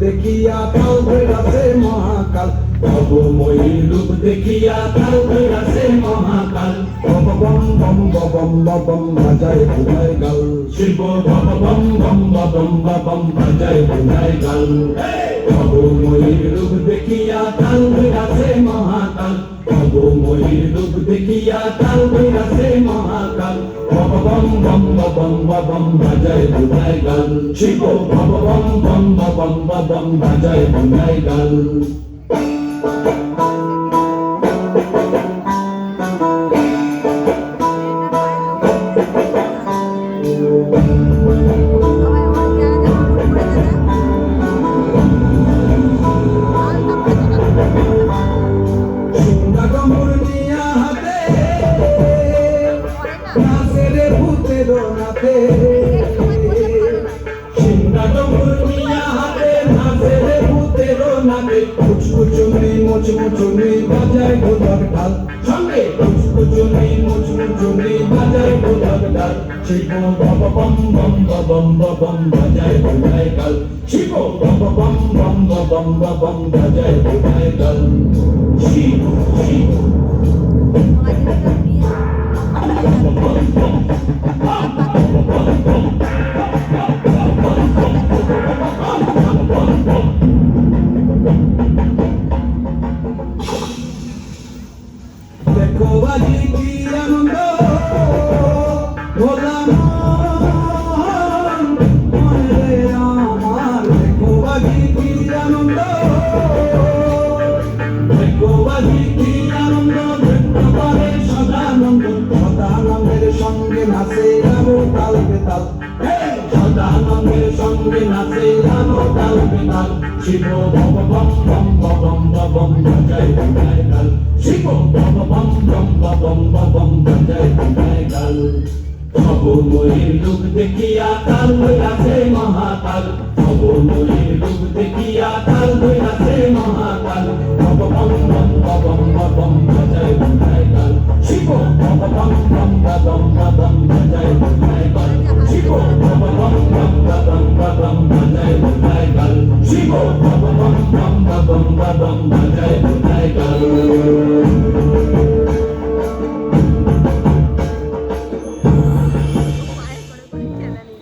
দেখিয়া কাল বেড়াছে মহাকাল, অবময়ী রূপ দেখিয়া কাল বেড়াছে মহাকাল। বম বম বম বম বম বাজায় বুঝায় গাল, শিব বম বম বম বম বম বাজায় বুঝায় গাল। অবময়ী রূপ দেখিয়া কাল বেড়াছে মহাকাল, অবময়ী রূপ দেখিয়া কাল বেড়াছে মহাকাল। বম বম বম বম বম বাজায় বুঝায় গাল, শিব বম বম বম বম বম বাজায় বুঝায় গাল। মুচমুচুনি বাজায় ঢোলক ঢাল, সঙ্গে মুচমুচুনি মুচমুচুনি বাজায় ঢোলক ঢাল। শিব বম বম বম বম বম বাজায় বুঝায় গাল, শিব বম বম বম বম বম বাজায় বুঝায় গাল। শিব শিব দেখো আজি কি আনন্দ ভোলা মনে আমার, দেখো আজি কি আনন্দ, দেখো আজি কি আনন্দ, দেখতে পারে সদানন্দ, সদানন্দের সঙ্গে নাচে আলো তাল বেতাল, সদানন্দের সঙ্গে নাচে আলো তাল বেতাল। শিব বম বম বম বম বম বাজায় বুঝায় গাল, শিব বম বম বম বম বম বাজায় বুঝায় গাল। অবময়ীর রূপ দেখিয়া কাল বেড়াছে মহাকাল, অবময়ীর রূপ দেখিয়া কাল বেড়াছে মহাকাল। বম বম বম বম বম বাজায় বুঝায় গাল, শিব বম বম বম বম বম বাজায় বুঝায় গাল, শিব বম বম বম বম বম বাজায় বুঝায় গাল, শিব বম বম বম বম বম বাজায় বুঝায় গাল।